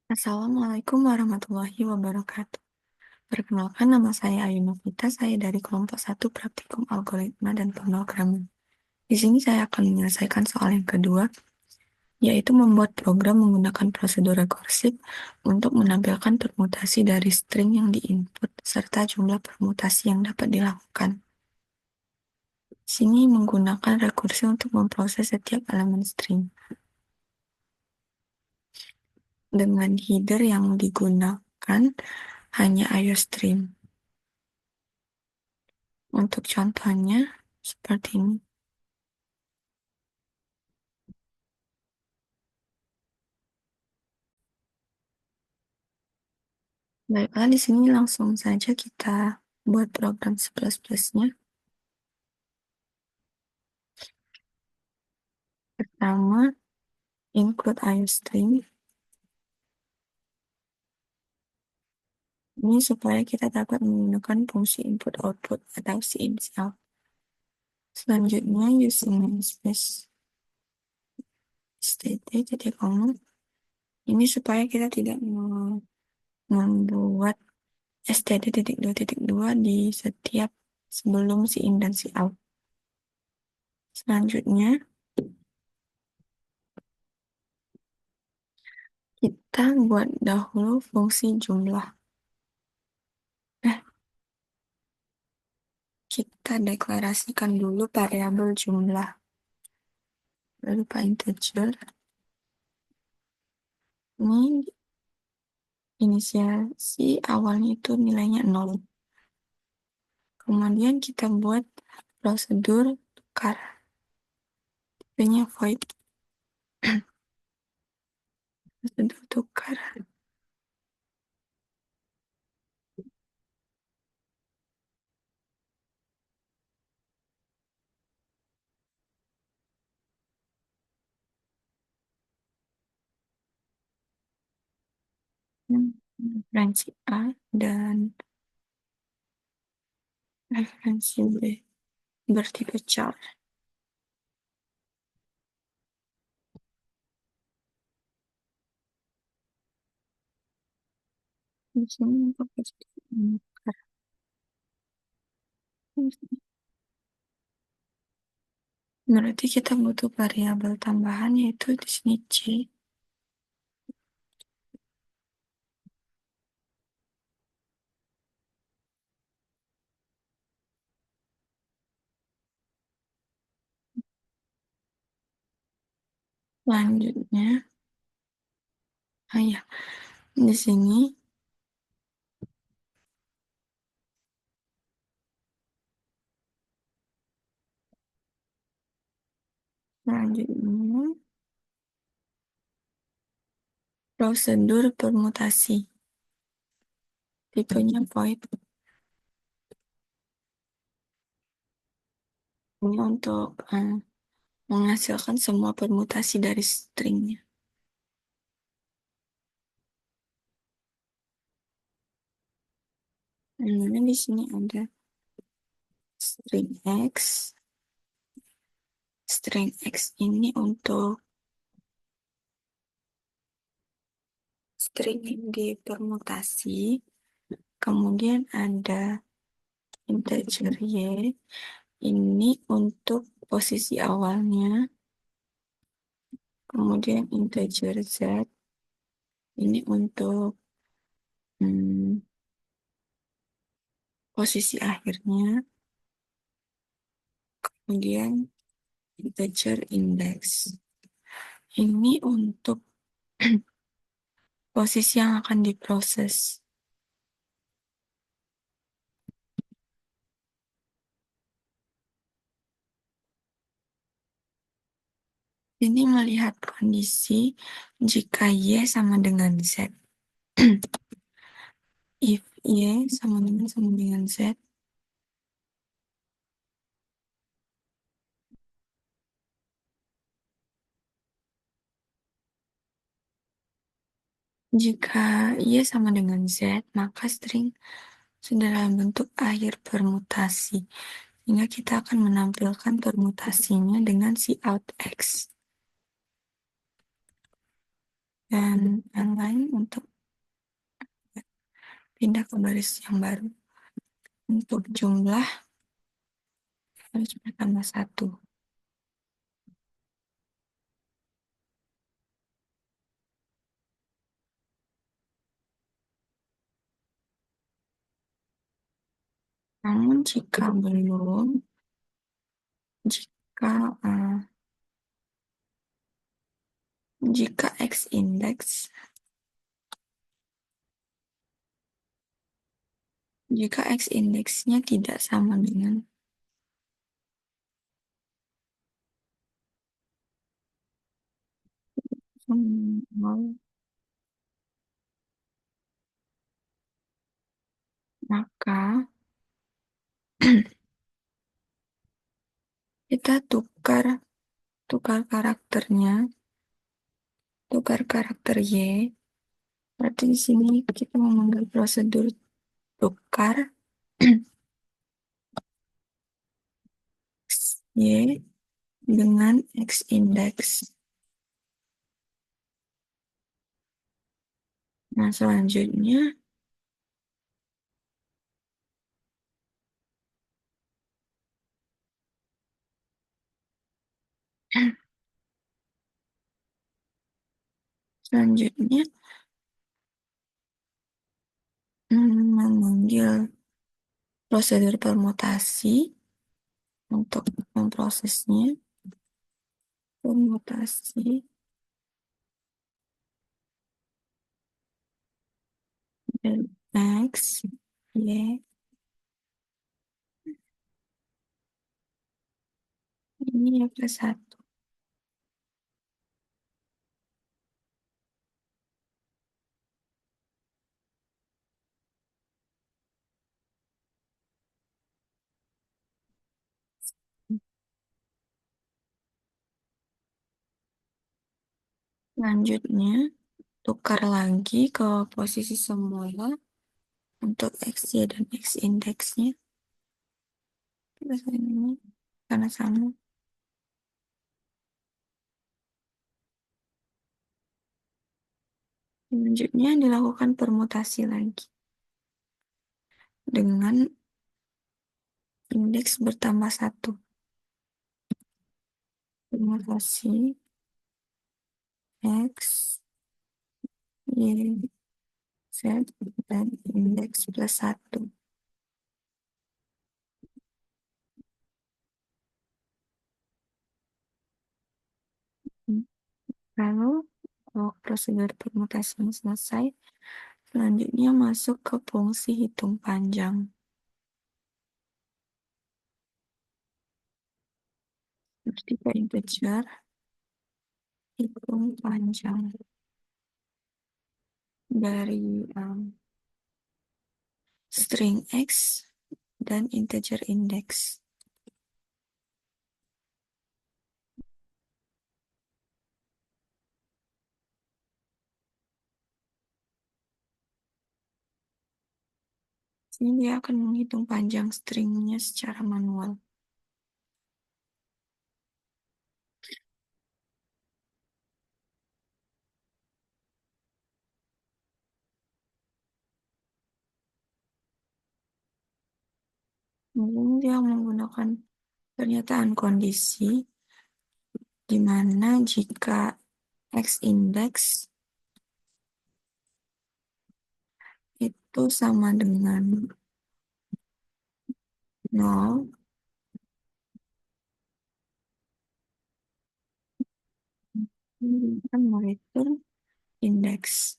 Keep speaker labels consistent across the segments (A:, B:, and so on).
A: Assalamualaikum warahmatullahi wabarakatuh. Perkenalkan, nama saya Ayu Novita, saya dari kelompok 1 Praktikum Algoritma dan Pemrograman. Di sini saya akan menyelesaikan soal yang kedua, yaitu membuat program menggunakan prosedur rekursif untuk menampilkan permutasi dari string yang diinput serta jumlah permutasi yang dapat dilakukan. Di sini menggunakan rekursi untuk memproses setiap elemen string. Dengan header yang digunakan hanya IOStream. Untuk contohnya seperti ini. Baiklah, di sini langsung saja kita buat program C++-nya. Pertama, include IOStream. Ini supaya kita dapat menggunakan fungsi input-output atau cin-cout. Selanjutnya, using namespace std.out. Ini supaya kita tidak membuat std.2.2 di setiap sebelum cin dan cout. Selanjutnya, kita buat dahulu fungsi jumlah. Kita deklarasikan dulu variabel jumlah. Berupa integer. Ini inisiasi awalnya itu nilainya 0. Kemudian kita buat prosedur tukar. Tipenya void. Prosedur tukar. Referensi A dan referensi B bertipe char. Di sini untuk tukar. Berarti kita butuh variabel tambahan, yaitu di sini C. Selanjutnya, di sini selanjutnya prosedur permutasi. Tipenya void. Ini untuk menghasilkan semua permutasi dari stringnya. Nah, di sini ada string X. String X ini untuk string yang dipermutasi. Kemudian ada integer Y. Ini untuk posisi awalnya. Kemudian integer Z. Ini untuk posisi akhirnya. Kemudian integer index. Ini untuk posisi yang akan diproses. Ini melihat kondisi jika Y sama dengan Z. If Y sama dengan Z, jika Y sama dengan Z, maka string sudah dalam bentuk akhir permutasi. Sehingga kita akan menampilkan permutasinya dengan cout X. dan yang lain untuk pindah ke baris yang baru. Untuk jumlah harus bertambah 1. Namun jika belum, jika jika x indeksnya tidak sama dengan 0, maka kita tukar karakter Y. Berarti di sini kita memanggil prosedur tukar Y dengan X indeks. Nah, selanjutnya selanjutnya memanggil prosedur permutasi untuk memprosesnya. Permutasi dari X, Y, ini ya plus 1. Selanjutnya, tukar lagi ke posisi semula untuk X, Y, dan X indeksnya. Terus ini karena sama. Selanjutnya dilakukan permutasi lagi dengan indeks bertambah 1. Permutasi X, Y, Z, dan indeks plus 1. Lalu, kalau prosedur permutasinya selesai, selanjutnya masuk ke fungsi hitung panjang. Seperti ke integer, hitung panjang dari string X dan integer index. Sini dia akan menghitung panjang stringnya secara manual. Kemudian dia menggunakan pernyataan kondisi di mana jika X index itu sama dengan 0, ini akan mereturn indeks.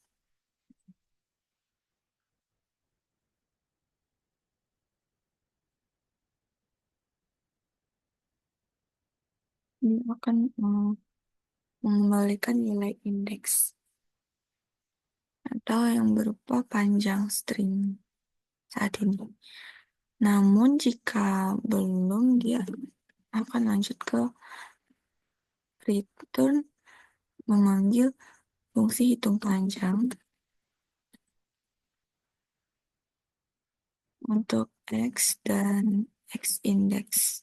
A: Ini akan mengembalikan nilai indeks atau yang berupa panjang string saat ini. Namun jika belum, dia akan lanjut ke return memanggil fungsi hitung panjang untuk X dan X index.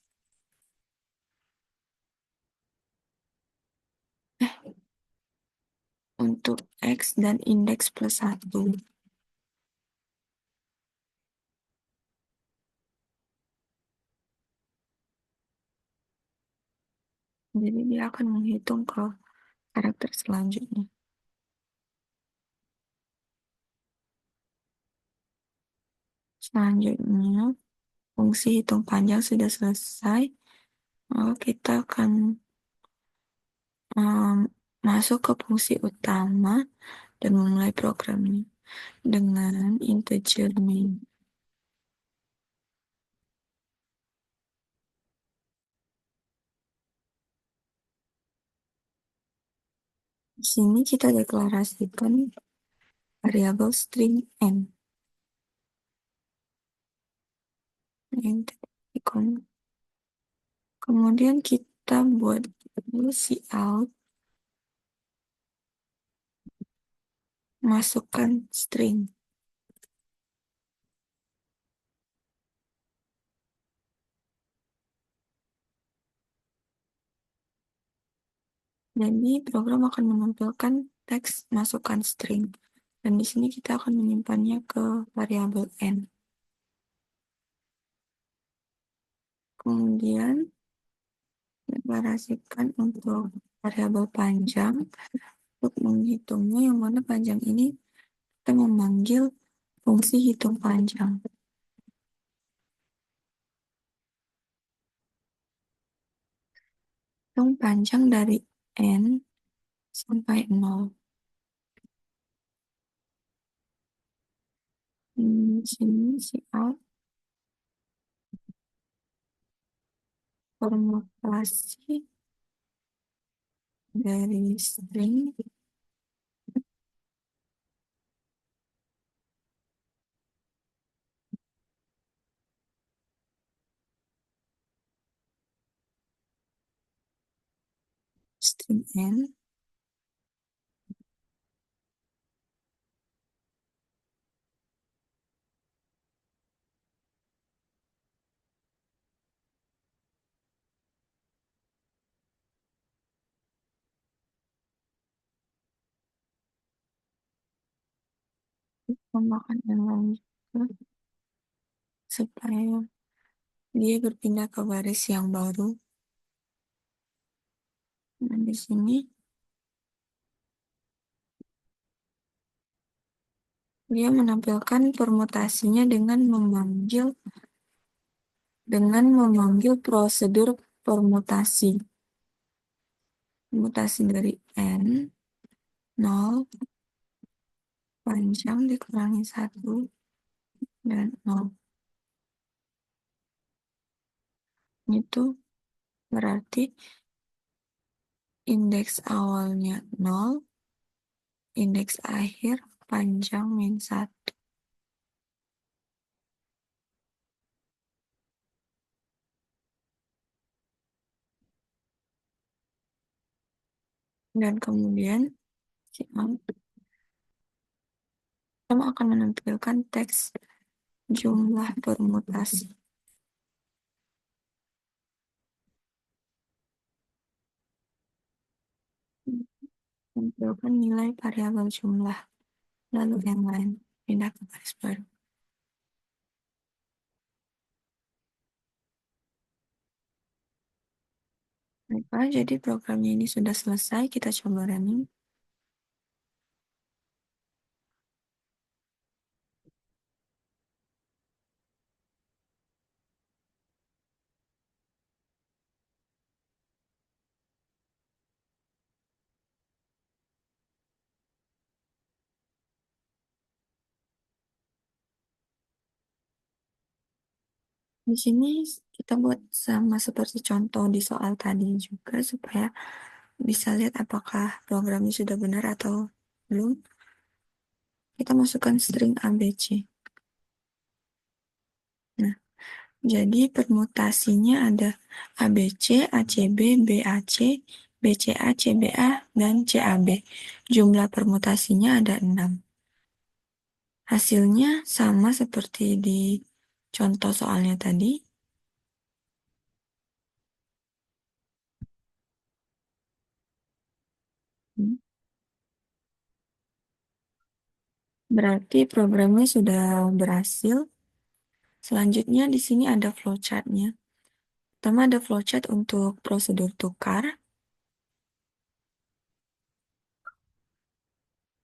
A: Untuk untuk X dan indeks plus 1. Jadi dia akan menghitung ke karakter selanjutnya. Selanjutnya, fungsi hitung panjang sudah selesai. Lalu kita akan masuk ke fungsi utama dan memulai programnya dengan integer main. Di sini kita deklarasikan variabel string n. Kemudian kita buat dulu cout, masukkan string. Jadi program akan menampilkan teks masukkan string. Dan di sini kita akan menyimpannya ke variabel n. Kemudian deklarasikan untuk variabel panjang untuk menghitungnya, yang mana panjang ini kita memanggil fungsi hitung panjang. Hitung panjang dari n sampai 0. Di sini cout formulasi dari string n memakan yang lain juga supaya dia berpindah ke baris yang baru. Nah, di sini dia menampilkan permutasinya dengan memanggil prosedur permutasi. Permutasi dari n 0 panjang dikurangi 1 dan 0. Itu berarti indeks awalnya 0, indeks akhir panjang min 1. Dan kemudian kita akan menampilkan teks jumlah permutasi. Menampilkan nilai variabel jumlah. Lalu yang lain pindah ke baris baru. Baiklah, jadi programnya ini sudah selesai. Kita coba running. Di sini kita buat sama seperti contoh di soal tadi juga supaya bisa lihat apakah programnya sudah benar atau belum. Kita masukkan string ABC. Nah, jadi permutasinya ada ABC, ACB, BAC, BCA, CBA, dan CAB. Jumlah permutasinya ada 6. Hasilnya sama seperti di contoh soalnya tadi. Berarti programnya sudah berhasil. Selanjutnya di sini ada flowchart-nya. Pertama ada flowchart untuk prosedur tukar,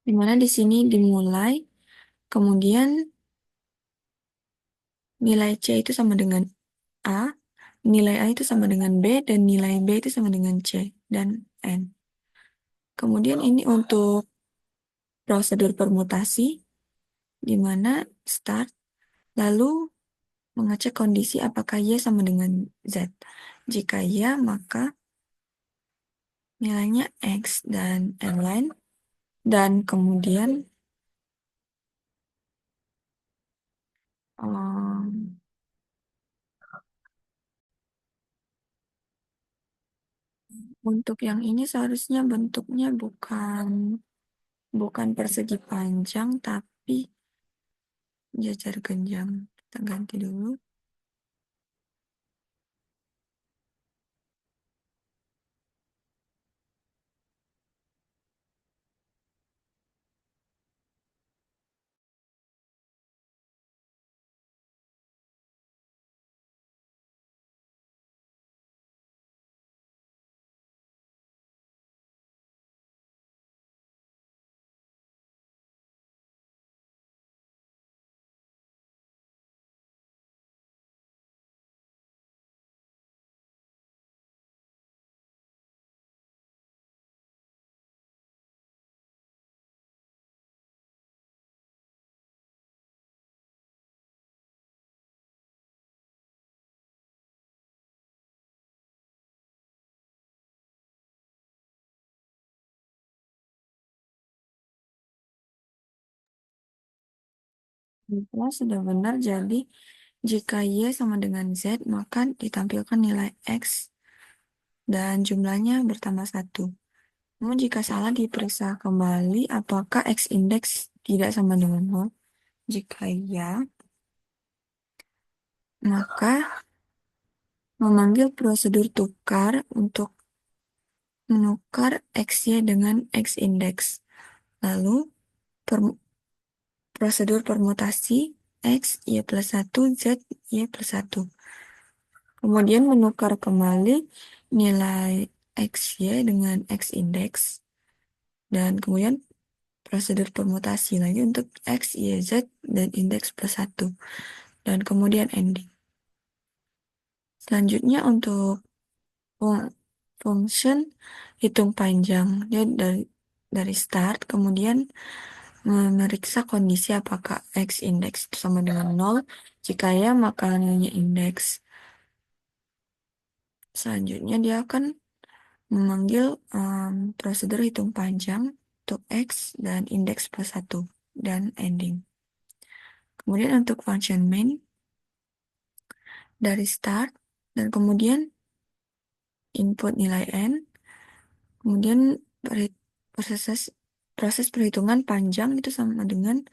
A: di mana di sini dimulai, kemudian nilai C itu sama dengan A, nilai A itu sama dengan B, dan nilai B itu sama dengan C, dan N. Kemudian ini untuk prosedur permutasi, di mana start, lalu mengecek kondisi apakah Y sama dengan Z. Jika ya, maka nilainya X dan N-line, dan kemudian em, untuk yang ini seharusnya bentuknya bukan persegi panjang, tapi jajar genjang. Kita ganti dulu. Setelah sudah benar, jadi jika Y sama dengan Z, maka ditampilkan nilai X dan jumlahnya bertambah 1. Namun jika salah diperiksa kembali apakah X indeks tidak sama dengan 0. Jika ya, maka memanggil prosedur tukar untuk menukar XY dengan X indeks. Lalu prosedur permutasi X, Y plus 1, Z, Y plus 1. Kemudian menukar kembali nilai XY dengan X indeks. Dan kemudian prosedur permutasi lagi untuk X, Y, Z, dan indeks plus 1. Dan kemudian ending. Selanjutnya untuk function hitung panjang. Dia dari start, kemudian memeriksa kondisi apakah X indeks itu sama dengan 0. Jika ya, maka nilainya indeks. Selanjutnya dia akan memanggil prosedur hitung panjang untuk X dan indeks plus 1 dan ending. Kemudian untuk function main dari start dan kemudian input nilai N, kemudian proses perhitungan panjang itu sama dengan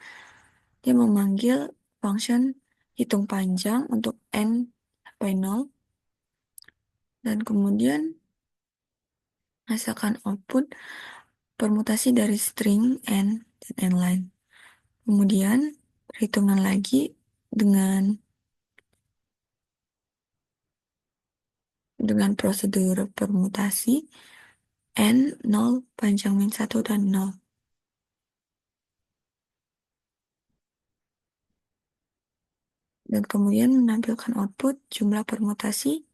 A: dia memanggil function hitung panjang untuk N sampai 0 dan kemudian hasilkan output permutasi dari string N dan N-line. Kemudian perhitungan lagi dengan prosedur permutasi N 0 panjang min 1 dan 0. Dan kemudian menampilkan output jumlah permutasi,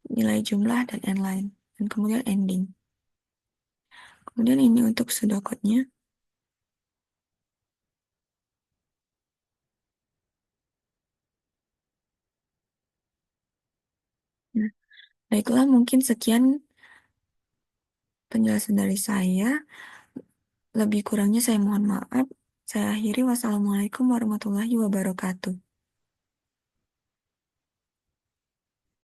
A: nilai jumlah, dan N-line. Dan kemudian ending. Kemudian ini untuk pseudocode-nya. Nah, baiklah mungkin sekian penjelasan dari saya. Lebih kurangnya saya mohon maaf. Saya akhiri. Wassalamualaikum warahmatullahi wabarakatuh.